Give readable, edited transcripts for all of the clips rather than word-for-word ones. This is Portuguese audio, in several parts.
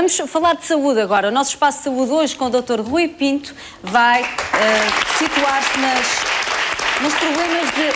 Vamos falar de saúde agora. O nosso espaço de saúde hoje com o Dr. Rui Pinto vai situar-se nos problemas de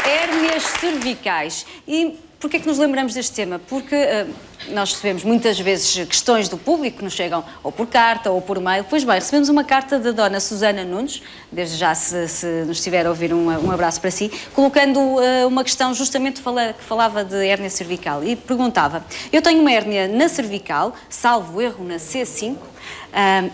hérnias cervicais. E porquê é que nos lembramos deste tema? Porque nós recebemos muitas vezes questões do público que nos chegam ou por carta ou por mail. Pois bem, recebemos uma carta da dona Susana Nunes, desde já se nos estiver a ouvir um abraço para si, colocando uma questão justamente que falava de hérnia cervical e perguntava: eu tenho uma hérnia na cervical, salvo erro na C5,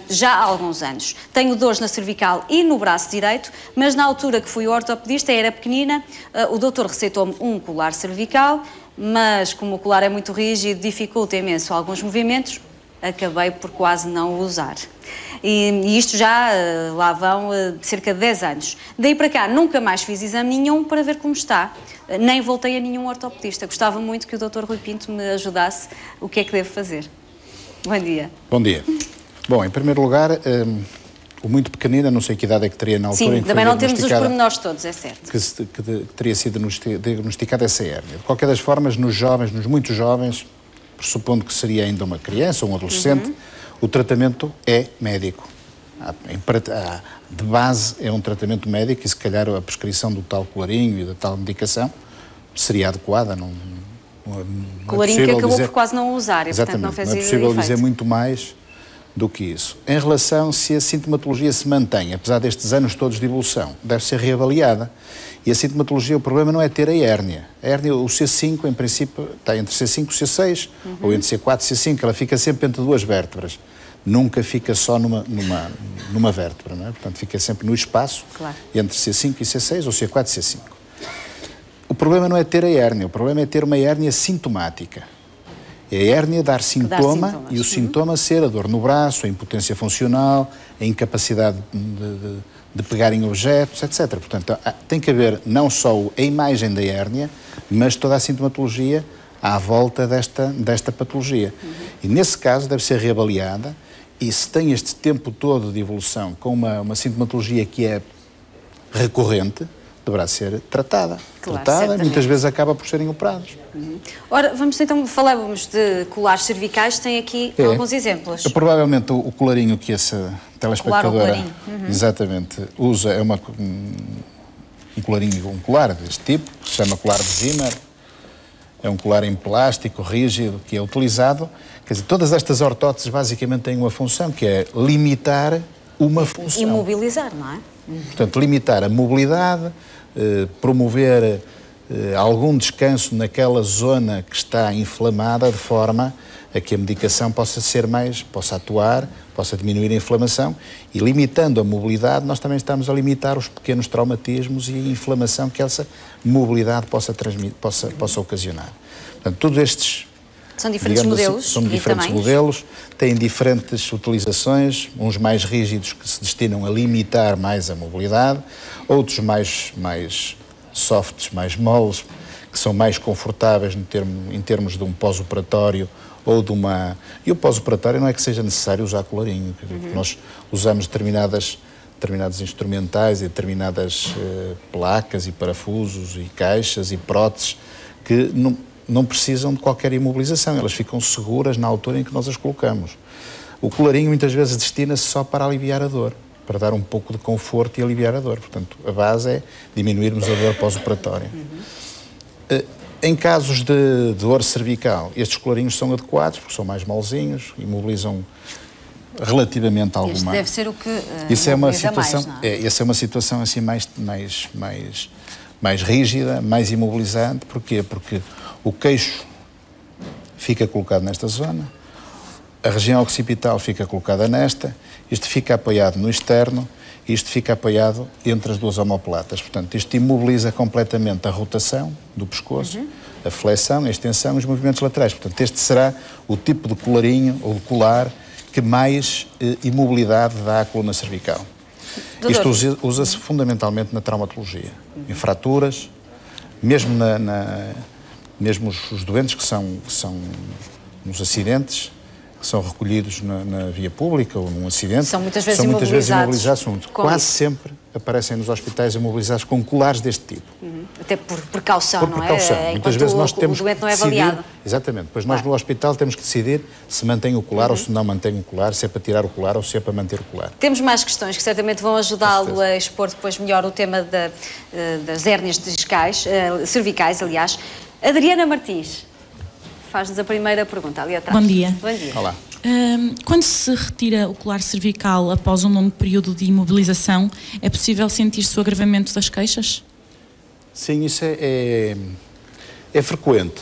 já há alguns anos. Tenho dores na cervical e no braço direito, mas na altura que fui ao ortopedista, era pequenina, o doutor receitou-me um colar cervical, mas como o colar é muito rígido, dificulta imenso alguns movimentos, acabei por quase não o usar. E isto já lá vão cerca de 10 anos. Daí para cá nunca mais fiz exame nenhum para ver como está. Nem voltei a nenhum ortopedista. Gostava muito que o Dr. Rui Pinto me ajudasse. O que é que devo fazer? Bom dia. Bom dia. Bom, em primeiro lugar, o muito pequenina, não sei que idade é que teria na altura. Sim, também não temos os pormenores todos, é certo. Que teria sido diagnosticada essa hérnia. De qualquer das formas, nos jovens, nos muito jovens, pressupondo que seria ainda uma criança ou um adolescente, o tratamento é médico. De base é um tratamento médico e se calhar a prescrição do tal colarinho e da tal medicação seria adequada. Colarinho que acabou por quase não usar e, portanto, não fez efeito. Não é possível dizer muito mais do que isso. Em relação se a sintomatologia se mantém, apesar destes anos todos de evolução, deve ser reavaliada. E a sintomatologia, o problema não é ter a hérnia. A hérnia, o C5, em princípio, está entre C5 e C6, ou entre C4 e C5, ela fica sempre entre duas vértebras. Nunca fica só numa vértebra, não é? Portanto, fica sempre no espaço, claro, entre C5 e C6, ou C4 e C5. O problema não é ter a hérnia, o problema é ter uma hérnia sintomática. É a hérnia dar sintoma e o sintoma ser a dor no braço, a impotência funcional, a incapacidade de pegar em objetos, etc. Portanto, tem que haver não só a imagem da hérnia, mas toda a sintomatologia à volta desta patologia. E nesse caso deve ser reavaliada e se tem este tempo todo de evolução com uma sintomatologia que é recorrente, deverá ser tratada. Claro, tratada, muitas vezes acaba por serem operados. Ora, vamos então, falávamos de colares cervicais, tem aqui alguns exemplos. Provavelmente o colarinho que essa telespectadora exatamente usa é um colar deste tipo, que se chama colar de Zimmer. É um colar em plástico rígido que é utilizado. Quer dizer, todas estas ortóteses basicamente têm uma função, que é limitar uma função. Imobilizar, não é? Portanto, limitar a mobilidade, promover algum descanso naquela zona que está inflamada, de forma a que a medicação possa atuar, possa diminuir a inflamação, e limitando a mobilidade, nós também estamos a limitar os pequenos traumatismos e a inflamação que essa mobilidade possa ocasionar. Portanto, todos estes são diferentes modelos. São diferentes modelos, têm diferentes utilizações, uns mais rígidos que se destinam a limitar mais a mobilidade, outros mais softs, mais moles, que são mais confortáveis em termos de um pós-operatório ou de uma... E o pós-operatório não é que seja necessário usar colarinho, nós usamos determinados instrumentais e determinadas placas e parafusos e caixas e próteses que não precisam de qualquer imobilização, elas ficam seguras na altura em que nós as colocamos. O colarinho muitas vezes destina-se só para aliviar a dor, para dar um pouco de conforto e aliviar a dor. Portanto, a base é diminuirmos a dor pós-operatória. Em casos de dor cervical, estes colarinhos são adequados, porque são mais molezinhos, imobilizam relativamente alguma... Este deve ser o que isso é uma situação, mais, não é? Essa é uma situação assim mais rígida, mais imobilizante. Porquê? Porque o queixo fica colocado nesta zona, a região occipital fica colocada nesta, isto fica apoiado no externo e isto fica apoiado entre as duas omoplatas. Portanto, isto imobiliza completamente a rotação do pescoço, a flexão, a extensão e os movimentos laterais. Portanto, este será o tipo de colarinho ou de colar que mais imobilidade dá à coluna cervical. Isto usa-se fundamentalmente na traumatologia, em fraturas, mesmo mesmo os doentes que são nos acidentes. que são recolhidos na via pública ou num acidente. São muitas vezes imobilizados. Quase sempre aparecem nos hospitais imobilizados com colares deste tipo. Até por precaução, não é? Muitas vezes nós temos o doente não é avaliado. Exatamente. Depois nós no hospital temos que decidir se mantém o colar ou se não mantém o colar, se é para tirar o colar ou se é para manter o colar. Temos mais questões que certamente vão ajudá-lo a expor depois melhor o tema das hérnias discais, cervicais, aliás. Adriana Martins faz-nos a primeira pergunta ali atrás. Bom dia. Bom dia. Olá. Quando se retira o colar cervical após um longo período de imobilização, é possível sentir-se o agravamento das queixas? Sim, isso é frequente.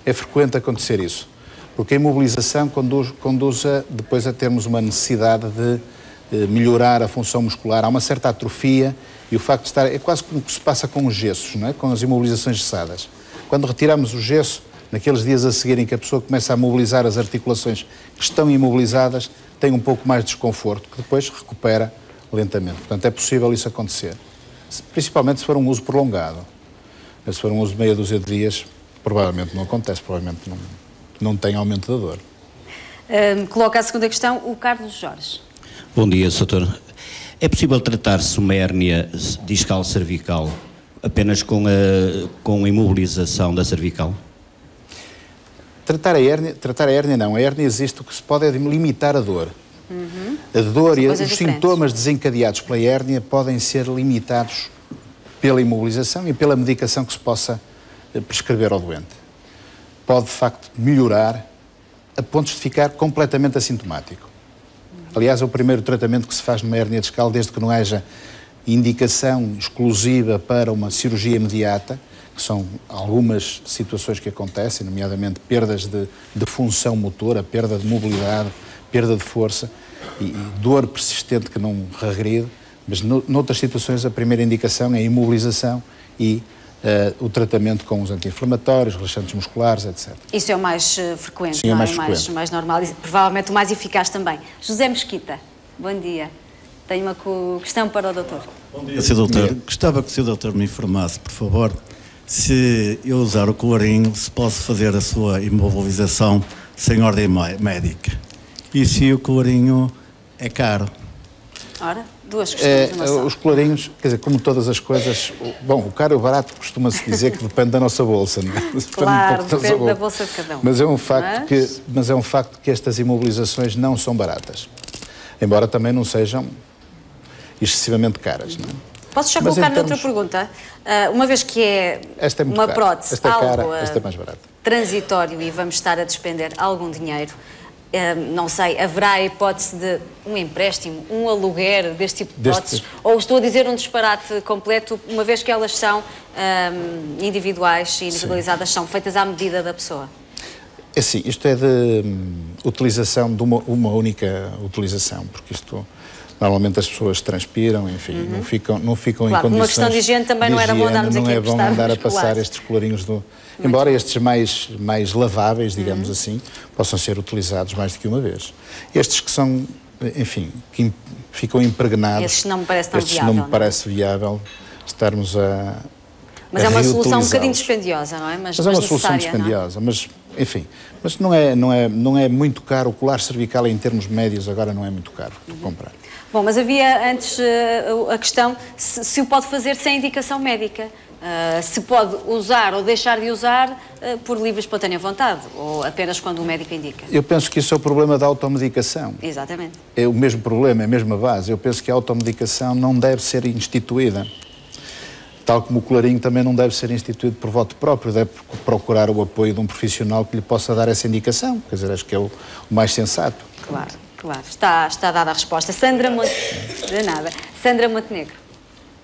É frequente acontecer isso. Porque a imobilização conduz depois a termos uma necessidade de melhorar a função muscular. Há uma certa atrofia e o facto de estar... É quase como que se passa com os gessos, não é? Com as imobilizações gessadas. Quando retiramos o gesso, naqueles dias a seguir em que a pessoa começa a mobilizar as articulações que estão imobilizadas, tem um pouco mais de desconforto, que depois recupera lentamente. Portanto, é possível isso acontecer. Principalmente se for um uso prolongado. Se for um uso de meia dúzia de dias, provavelmente não acontece, provavelmente não tem aumento da dor. Coloca a segunda questão o Carlos Jorge. Bom dia, doutor. É possível tratar-se uma hérnia discal cervical apenas com a imobilização da cervical? Tratar a hérnia não. A hérnia existe, o que se pode é limitar a dor. A dor e os sintomas desencadeados pela hérnia podem ser limitados pela imobilização e pela medicação que se possa prescrever ao doente. Pode, de facto, melhorar a ponto de ficar completamente assintomático. Aliás, é o primeiro tratamento que se faz numa hérnia discal, desde que não haja indicação exclusiva para uma cirurgia imediata, que são algumas situações que acontecem, nomeadamente perdas de função motora, perda de mobilidade, perda de força e dor persistente que não regride, mas noutras situações a primeira indicação é a imobilização e o tratamento com os anti-inflamatórios, relaxantes musculares, etc. Isso é o mais frequente, sim, não é? Mais mais normal e provavelmente o mais eficaz também. José Mesquita, bom dia. Tenho uma questão para o doutor. Bom dia, Sr. Doutor. Gostava que o Sr. Doutor me informasse, por favor, se eu usar o colarinho, se posso fazer a sua imobilização sem ordem médica. E se o colarinho é caro? Ora, duas questões. Os colarinhos, quer dizer, como todas as coisas, o caro e o barato costuma-se dizer que depende da nossa bolsa, não é? Claro, depende da bolsa de cada um. Mas é um facto que estas imobilizações não são baratas. Embora também não sejam excessivamente caras, não é? Posso já colocar noutra pergunta? Uma vez que é uma prótese, esta é cara, esta é mais barata, transitório e vamos estar a despender algum dinheiro, não sei, haverá a hipótese de um empréstimo, um aluguer deste tipo de próteses? Ou estou a dizer um disparate completo, uma vez que elas são individuais e individualizadas, são feitas à medida da pessoa? É assim, isto é de utilização, de uma única utilização, porque isto... Normalmente as pessoas transpiram, enfim, não ficam em condições... Uma questão de higiene também não era bom andarmos aqui a emprestar. Não é bom andar a passar estes colarinhos Embora estes mais laváveis, digamos assim, possam ser utilizados mais do que uma vez. Estes que são, enfim, que ficam impregnados... Estes não me parece tão viável. Estes não me parece viável estarmos a Mas é uma solução um bocadinho dispendiosa, não é? Mas é uma solução dispendiosa, mas, enfim, mas não é muito caro. O colar cervical em termos médios agora não é muito caro de comprar. Bom, mas havia antes a questão se o pode fazer sem indicação médica. Se pode usar ou deixar de usar por livre e espontânea vontade, ou apenas quando o médico indica. Eu penso que isso é o problema da automedicação. Exatamente. É o mesmo problema, é a mesma base. Eu penso que a automedicação não deve ser instituída. Tal como o colarinho também não deve ser instituído por voto próprio, deve procurar o apoio de um profissional que lhe possa dar essa indicação. Quer dizer, acho que é o mais sensato. Claro. Está dada a resposta. Sandra Montenegro.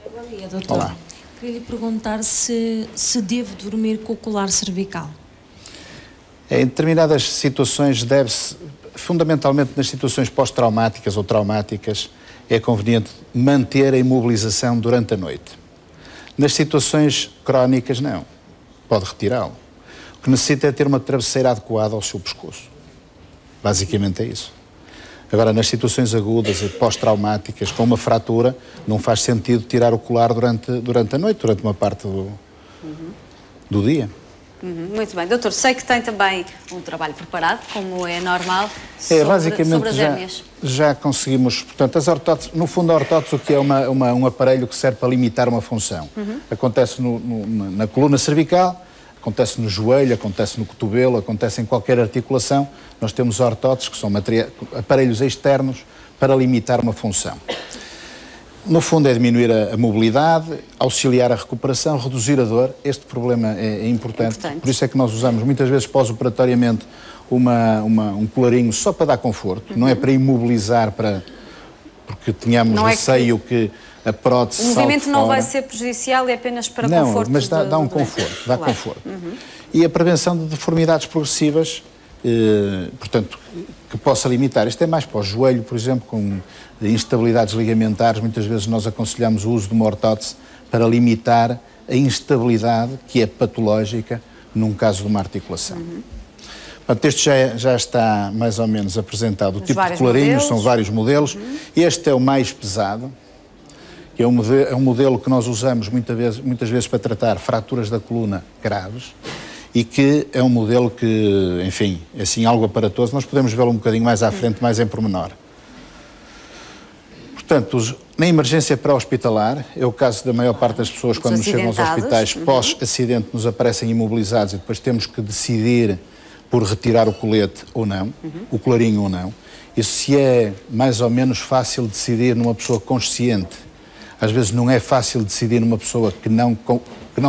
Bom dia, doutor. Olá. Queria lhe perguntar se devo dormir com o colar cervical. Em determinadas situações deve-se, fundamentalmente nas situações pós-traumáticas ou traumáticas, é conveniente manter a imobilização durante a noite. Nas situações crónicas, não. Pode retirá-lo. O que necessita é ter uma travesseira adequada ao seu pescoço. Basicamente é isso. Agora, nas situações agudas e pós-traumáticas, com uma fratura, não faz sentido tirar o colar durante a noite, durante uma parte do dia. Muito bem. Doutor, sei que tem também um trabalho preparado, como é normal, sobre as hérnias. Já conseguimos, portanto, as ortóteses, no fundo a ortótese o que é um aparelho que serve para limitar uma função. Acontece na coluna cervical, acontece no joelho, acontece no cotovelo, acontece em qualquer articulação. Nós temos ortóteses, que são aparelhos externos para limitar uma função. No fundo é diminuir a mobilidade, auxiliar a recuperação, reduzir a dor. Este problema é importante. Por isso é que nós usamos muitas vezes pós-operatoriamente um colarinho só para dar conforto, não é para imobilizar, porque tínhamos receio que a prótese o movimento não vai ser prejudicial, é apenas para conforto. Não, mas dá um conforto, dá conforto. E a prevenção de deformidades progressivas, portanto, que possa limitar. Isto é mais para o joelho, por exemplo, com instabilidades ligamentares. Muitas vezes nós aconselhamos o uso de uma ortótese para limitar a instabilidade que é patológica num caso de uma articulação. Portanto, este já está mais ou menos apresentado. O tipo de colarinhos, são vários modelos. Este é o mais pesado, que é um modelo que nós usamos muitas vezes para tratar fraturas da coluna graves e que é um modelo que, enfim, é assim algo aparatoso. Nós podemos vê-lo um bocadinho mais à frente, mais em pormenor. Portanto, na emergência pré-hospitalar, é o caso da maior parte das pessoas quando nos chegam aos hospitais pós-acidente nos aparecem imobilizados e depois temos que decidir por retirar o colete ou não, o colarinho ou não. Isso se é mais ou menos fácil decidir numa pessoa consciente. Às vezes não é fácil decidir numa pessoa que não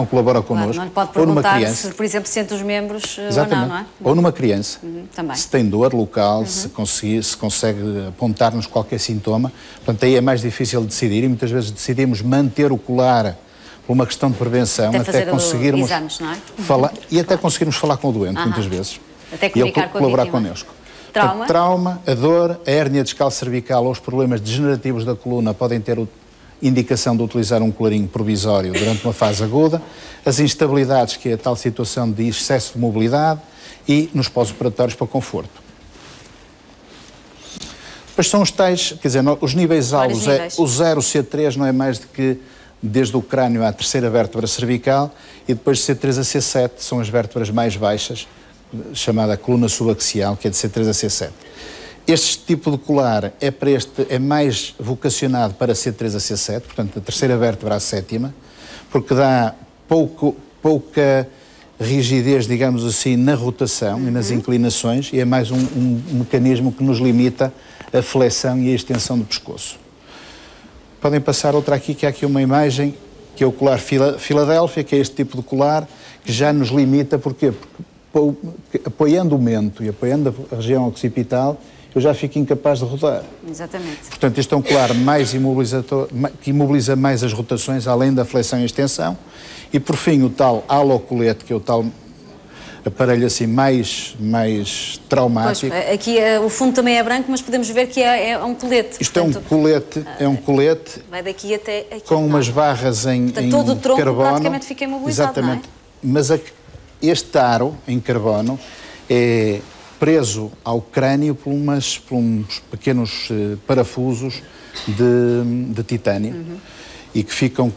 colabora connosco, não pode ou numa criança. Se, por exemplo, sente os membros Exatamente. Ou não, não é? Ou numa criança, também. se tem dor local, se consegue apontar-nos qualquer sintoma. Portanto, aí é mais difícil decidir e muitas vezes decidimos manter o colar por uma questão de prevenção, até conseguirmos exames, não é? falar, e até conseguirmos falar com o doente, muitas vezes. Até comunicar com a colaborar vítima. connosco. Trauma? Portanto, trauma, a dor, a hérnia discal cervical ou os problemas degenerativos da coluna podem ter indicação de utilizar um colarinho provisório durante uma fase aguda, as instabilidades, que é a tal situação de excesso de mobilidade, e nos pós-operatórios para conforto. Depois são os tais, quer dizer, os níveis alvos, o 0 C3 não é mais do que desde o crânio à terceira vértebra cervical, e depois de C3 a C7 são as vértebras mais baixas, chamada coluna subaxial, que é de C3 a C7. Este tipo de colar é mais vocacionado para C3 a C7, portanto, da terceira vértebra à sétima, porque dá pouca rigidez, digamos assim, na rotação e nas inclinações, e é mais um mecanismo que nos limita a flexão e a extensão do pescoço. Podem passar outra aqui, que há aqui uma imagem, que é o colar Filadélfia, que é este tipo de colar, que já nos limita, porquê? Porque apoiando o mento e apoiando a região occipital, eu já fico incapaz de rodar. Exatamente. Portanto, este é um colar mais imobilizador, que imobiliza mais as rotações, além da flexão e extensão. E, por fim, o tal halocolete, que é o tal aparelho assim mais traumático. Pois, aqui o fundo também é branco, mas podemos ver que é um colete. Isto é um colete vai daqui até aqui, com umas barras em carbono. Todo o tronco praticamente fica imobilizado. Exatamente. Não é? Mas este aro em carbono é preso ao crânio por uns pequenos parafusos de titânio e que ficam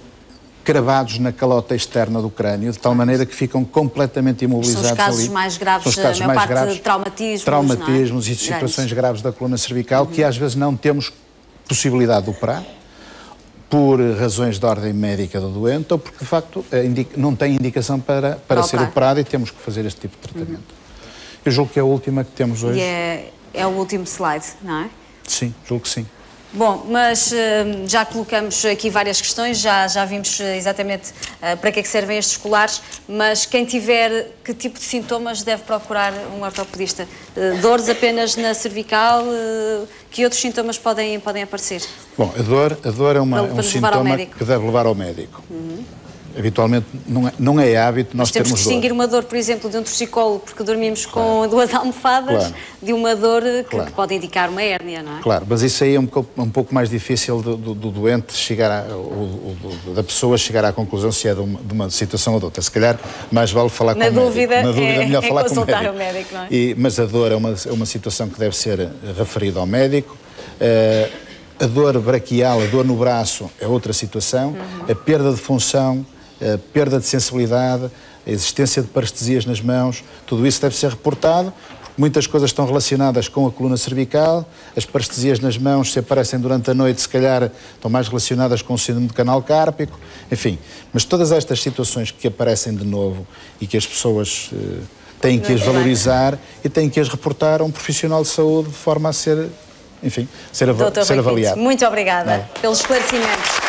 cravados na calota externa do crânio, de tal maneira que ficam completamente imobilizados ali. São os casos mais graves, a maior parte de traumatismos e situações graves da coluna cervical, que às vezes não temos possibilidade de operar, por razões de ordem médica do doente, ou porque, de facto, não tem indicação para ser operado e temos que fazer este tipo de tratamento. Eu julgo que é a última que temos hoje. E é o último slide, não é? Sim, julgo que sim. Bom, mas já colocamos aqui várias questões, já vimos exatamente para que é que servem estes colares, mas quem tiver que tipo de sintomas deve procurar um ortopedista? Dores apenas na cervical? Que outros sintomas podem aparecer? Bom, a dor é um sintoma que deve levar ao médico. Habitualmente não é hábito nós termos dor. Temos que distinguir uma dor, por exemplo, de um torcicolo, porque dormimos com duas almofadas, de uma dor que pode indicar uma hérnia, não é? Claro, mas isso aí é um pouco mais difícil do doente chegar da pessoa chegar à conclusão se é de uma situação ou de outra. Se calhar mais vale falar com o médico. Na dúvida melhor falar com o médico, não é? Mas a dor é uma situação que deve ser referida ao médico. A dor braquial, a dor no braço é outra situação. A perda de função, a perda de sensibilidade, a existência de parestesias nas mãos, tudo isso deve ser reportado. Muitas coisas estão relacionadas com a coluna cervical, as parestesias nas mãos, se aparecem durante a noite, se calhar estão mais relacionadas com o síndrome do canal cárpico, enfim. Mas todas estas situações que aparecem de novo e que as pessoas têm que as valorizar e têm que as reportar a um profissional de saúde de forma a ser, enfim, ser avaliado. Muito obrigada pelos esclarecimentos.